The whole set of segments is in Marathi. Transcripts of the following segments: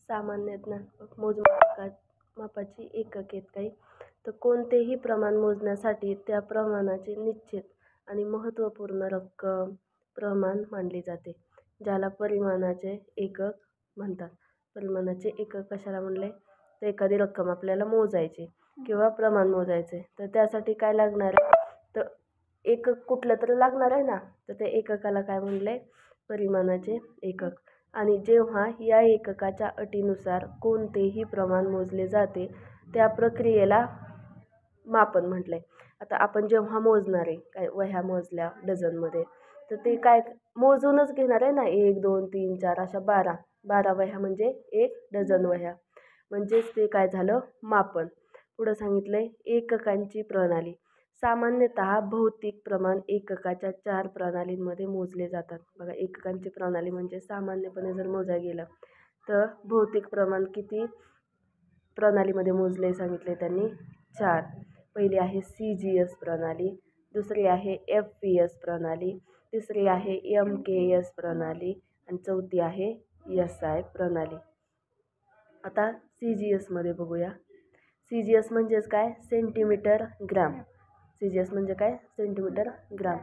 सामान्य ज्ञानात्मक मोजमापाची एकके आहेत काही. तर कोणतेही प्रमाण मोजण्यासाठी त्या प्रमाणाचे निश्चित आणि महत्त्वपूर्ण रक्कम प्रमाण मानली जाते, ज्याला परिमाणाचे एकक म्हणतात. परिमाणाचे एकक कशाला म्हणले? तर एखादी रक्कम आपल्याला मोजायची किंवा प्रमाण मोजायचे, तर त्यासाठी काय लागणार आहे? तर एकक कुठलं तर लागणार आहे ना, तर त्या एककाला काय म्हणले? परिमाणाचे एकक. आणि जेव्हा या एककाच्या अटीनुसार कोणतेही प्रमाण मोजले जाते त्या प्रक्रियेला मापन म्हटलंय. आता आपण जेव्हा मोजणार आहे, काय वह्या मोजल्या डझनमध्ये, तर ते काय मोजूनच घेणार आहे ना, 1 2 3 4 अशा 12 वह्या म्हणजे 1 डझन वह्या, म्हणजेच ते काय झालं? मापन. पुढं सांगितलंय एककांची प्रणाली. सामान्यतः भौतिक प्रमाण एककाच्या 4 प्रणालींमध्ये मोजले जातात. बघा, एककांची प्रणाली म्हणजे सामान्यपणे जर मोजायला गेलं तर भौतिक प्रमाण किती प्रणालीमध्ये मोजले सांगितले त्यांनी? 4. पहिली आहे CGS प्रणाली, दुसरी आहे FPS प्रणाली, तिसरी आहे MKS प्रणाली आणि चौथी आहे SI प्रणाली. आता CGS मध्ये बघूया. CGS म्हणजेच काय? Centimetre gram. CGS म्हणजे काय? Centimetre gram.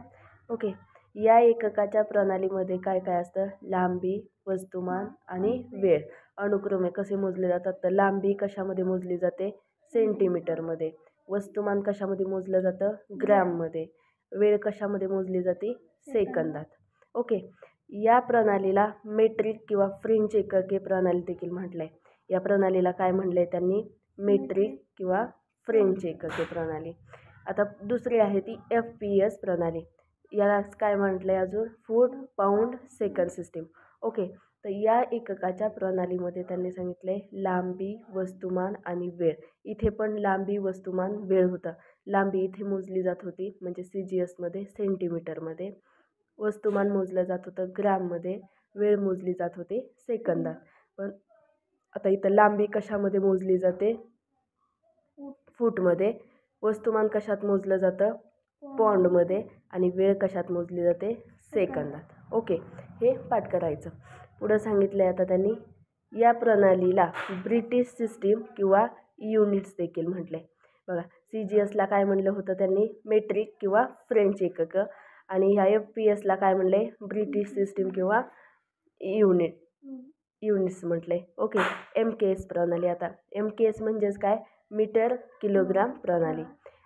ओके. या एककाच्या प्रणालीमध्ये काय काय असतं? लांबी, वस्तुमान आणि वेळ अनुक्रमे कसे मोजले जातात? तर लांबी कशामध्ये मोजली जाते? सेंटीमीटरमध्ये. वस्तुमान कशामध्ये मोजलं जातं? ग्रॅममध्ये. वेळ कशामध्ये मोजली जाते? सेकंदात. ओके. या प्रणालीला मेट्रिक किंवा फ्रेंच एकके प्रणाली देखील म्हटलंय. या प्रणालीला काय म्हणलंय त्यांनी? मेट्रिक किंवा फ्रेंच एकके प्रणाली. आता दुसरी आहे ती FPS प्रणाली. याला काय म्हटलंय अजून? फूट, पाऊंड, सेकंड सिस्टीम. ओके. तर या एककाच्या प्रणालीमध्ये त्यांनी सांगितले लांबी, वस्तुमान आणि वेळ. इथे पण लांबी, वस्तुमान, वेळ होतं. लांबी इथे मोजली जात होती म्हणजे CGS मध्ये सेंटीमीटरमध्ये, वस्तुमान मोजलं जात होतं ग्रॅममध्ये, वेळ मोजली जात होती सेकंदात. पण आता इथं लांबी कशामध्ये मोजली जाते? फूटमध्ये. वस्तुमान कशात मोजलं जातं? पॉन्डमध्ये. आणि वेळ कशात मोजली जाते? सेकंदात. ओके. हे पाठ करायचं. पुढं सांगितलं आहे आता त्यांनी या प्रणालीला ब्रिटिश सिस्टीम किंवा युनिट्स देखील म्हटले. बघा, CGSला काय म्हणलं होतं त्यांनी? मेट्रिक किंवा फ्रेंच एकक. आणि ह्या FPS ला काय म्हणले? ब्रिटिश सिस्टीम किंवा युनिट्स म्हटले. ओके. MKS प्रणाली. आता MKS म्हणजेच काय? मीटर किलोग्राम प्रणाली.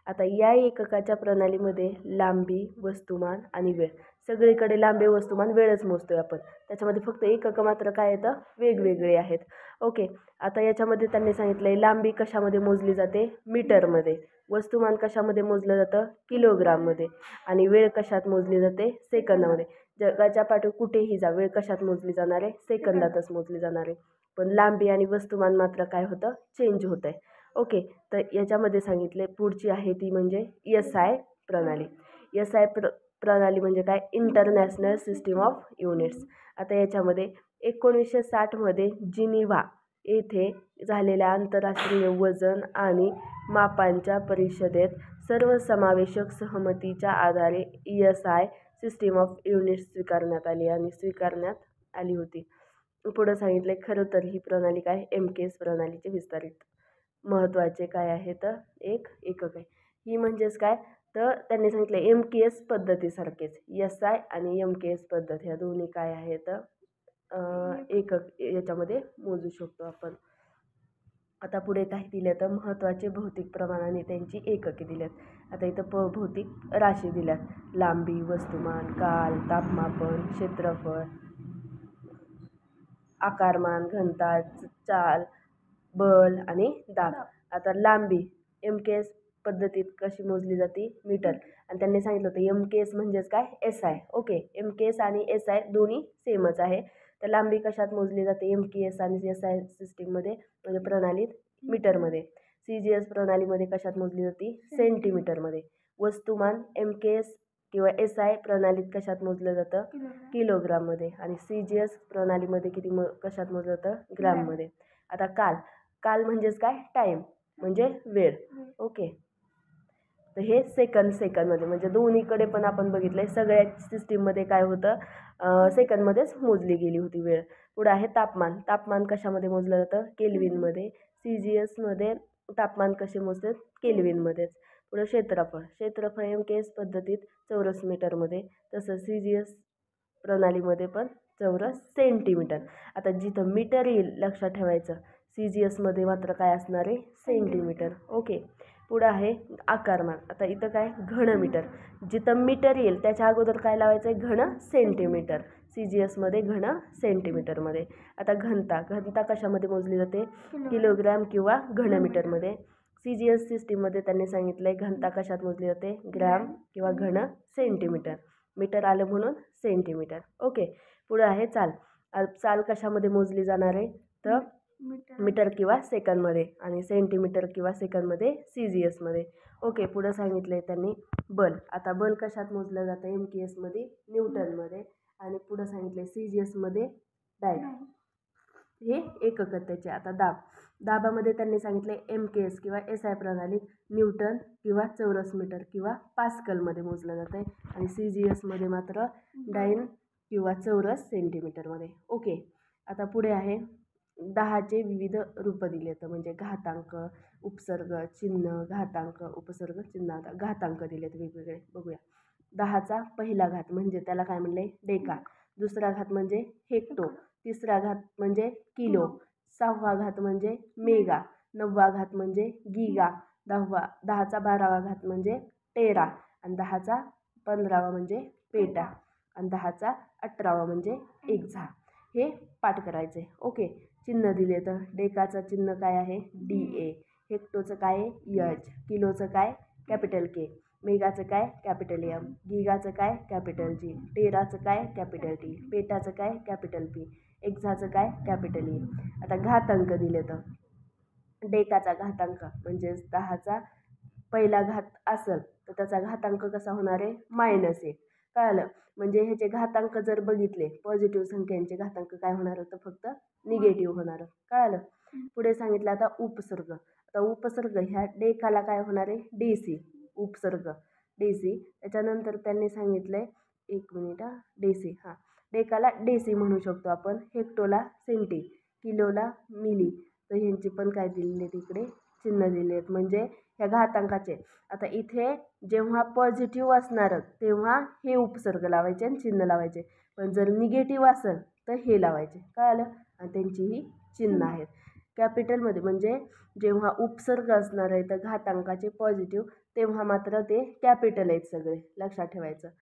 आता या एककाच्या प्रणालीमध्ये लांबी, वस्तुमान आणि वेळ, सगळीकडे लांबी, वस्तुमान, वेळच मोजतोय आपण. त्याच्यामध्ये फक्त एकक मात्र काय येतं? वेगवेगळे आहेत. ओके. आता याच्यामध्ये त्यांनी सांगितलंय लांबी कशामध्ये मोजली जाते? मीटरमध्ये. वस्तुमान कशामध्ये मोजलं जातं? किलोग्राममध्ये. आणि वेळ कशात मोजली जाते? सेकंदामध्ये. जगाच्या पाठीवर कुठेही जा, वेळ कशात मोजली जाणार आहे? सेकंदातच मोजली जाणार आहे. पण लांबी आणि वस्तुमान मात्र काय होतं? चेंज होत आहे. ओके. तर याच्यामध्ये सांगितले पुढची आहे ती म्हणजे SI प्रणाली. SI प्रणाली म्हणजे काय? International system of units. आता याच्यामध्ये 1960 मध्ये जिनिव्हा येथे झालेल्या आंतरराष्ट्रीय वजन आणि मापांच्या परिषदेत सर्वसमावेशक सहमतीच्या आधारे SI सिस्टीम ऑफ युनिट्स स्वीकारण्यात आली होती. पुढं सांगितले खरं तर ही प्रणाली काय? MKS प्रणालीचे विस्तारित महत्त्वाचे काय आहे? तर एक एकक आहे. ही म्हणजेच काय? तर त्यांनी सांगितलं MKS पद्धतीसारखेच SI आणि MKS पद्धत ह्या दोन्ही काय आहेत? एकक याच्यामध्ये मोजू शकतो आपण. आता पुढे काय दिलं? तर महत्त्वाचे भौतिक प्रमाण आणि त्यांची एकके दिल्यात. आता इथं भौतिक राशी दिल्यात. लांबी, वस्तुमान, काल, तापमापन, क्षेत्रफळ, आकारमान, घनता, चाल, बल आणि दाब. आता लांबी MKS पद्धतीत कशी मोजली जाते? मीटर. आणि त्यांनी सांगितलं होतं MKS म्हणजेच काय? SI. ओके. MKS आणि SI दोन्ही सेमच आहे. तर लांबी कशात मोजली जाते? MKS आणि SI सिस्टीममध्ये म्हणजे प्रणालीत मीटरमध्ये. CGS प्रणालीमध्ये कशात मोजली जाते? सेंटीमीटरमध्ये. वस्तुमान MKS किंवा SI प्रणालीत कशात मोजलं जातं? किलोग्राममध्ये. आणि CGS प्रणालीमध्ये कशात मोजलं जातं? ग्राममध्ये. आता काल म्हणजेच काय? टाईम म्हणजे वेळ. ओके. तर हे सेकंदमध्ये म्हणजे दोन्हीकडे पण आपण बघितलं आहे सगळ्या सिस्टीममध्ये काय होतं सेकंदमध्येच मोजली गेली होती वेळ. पुढं आहे तापमान. तापमान कशामध्ये मोजलं जातं? केल्विनमध्ये. CGSमध्ये तापमान कसे मोजतात? केल्विनमध्येच. पुढं क्षेत्रफळ MKS पद्धतीत चौरस मीटरमध्ये, तसं CGS प्रणालीमध्ये पण चौरस सेंटीमीटर. आता जिथं मीटर येईल लक्षात ठेवायचं, CGSमध्ये मात्र काय असणार आहे? सेंटीमीटर. ओके. पुढं आहे आकारमान. आता इथं काय? घनमीटर. जिथं मीटर येईल त्याच्या अगोदर काय लावायचं आहे? घन सेंटीमीटर. CGSमध्ये घन सेंटीमीटरमध्ये. आता घनता कशामध्ये मोजली जाते? किलोग्रॅम किंवा घनमीटरमध्ये. CGS सिस्टीममध्ये त्यांनी सांगितलं आहे घनता कशात मोजली जाते? ग्रॅम किंवा घन सेंटीमीटर. मीटर आलं म्हणून सेंटीमीटर. ओके. पुढं आहे चाल. चाल कशामध्ये मोजली जाणार आहे? तर मीटर किंवा सेकंदमध्ये, आणि सेंटीमीटर किंवा सेकंदमध्ये CGSमध्ये. ओके. पुढं सांगितलं आहे त्यांनी बल. आता बल कशात मोजलं जातं? MKSमध्ये न्यूटनमध्ये. आणि पुढं सांगितलं CGSमध्ये डायन. हे एकक त्याचे. आता दाबामध्ये त्यांनी सांगितले MKS किंवा SI प्रणालीत न्यूटन किंवा चौरस मीटर किंवा पास्कलमध्ये मोजलं जातं आहे, आणि CGSमध्ये मात्र डाईन किंवा चौरस सेंटीमीटरमध्ये. ओके. आता पुढे आहे 10चे विविध रूप दिले आहेत, म्हणजे घातांक, उपसर्ग, चिन्ह, घातांक, उपसर्ग, चिन्ह. आता घातांक दिलेत वेगवेगळे, बघूया. 10चा पहिला घात म्हणजे त्याला काय म्हणले? डेका. दुसरा घात म्हणजे हेक्टो. तिसरा घात म्हणजे किलो. 6वा घात म्हणजे मेगा. 9वा घात म्हणजे गिगा. 10चा 12वा घात म्हणजे टेरा. आणि 10चा 15वा म्हणजे पेटा. आणि 10चा 18वा म्हणजे एक्झा. हे पाठ करायचे. ओके. चिन्ह दिले तर डेकाचं चिन्ह काय आहे? DA. हेक्टोचं काय आहे? H. किलोचं काय? Capital K. मेगाचं काय? Capital M. गिगाचं काय? Capital G. टेराचं काय? Capital T. पेटाचं काय? Capital P. एक्झाचं काय? Capital E. आता घातांक दिले तर डेकाचा घातांक म्हणजे 10चा पहिला घात असेल तर त्याचा घातांक कसा होणार आहे? -1. कळालं? म्हणजे ह्याचे घातांक जर बघितले, पॉझिटिव्ह संख्यांचे घातांक काय होणार होतं? फक्त निगेटिव्ह होणार. कळालं? पुढे सांगितलं आता उपसर्ग. आता उपसर्ग ह्या डेकाला काय होणार आहे? DC. उपसर्ग DC. त्याच्यानंतर त्यांनी सांगितलंय, एक मिनिट, DC. डेकाला DC म्हणू शकतो आपण. हेक्टोला सेंटी, किलोला मिली. तर ह्यांची पण काय दिलेले तिकडे? चिन्ह दिले आहेत, म्हणजे ह्या घातांकाचे. आता इथे जेव्हा पॉझिटिव्ह असणार तेव्हा हे उपसर्ग लावायचे आणि चिन्ह लावायचे, पण जर निगेटिव्ह असेल तर हे लावायचे. कळालं? आणि त्यांची ही चिन्ह आहेत. कॅपिटलमध्ये म्हणजे जेव्हा उपसर्ग असणार आहे तर घातांकाचे पॉझिटिव्ह, तेव्हा मात्र ते कॅपिटल आहेत सगळे, लक्षात ठेवायचं.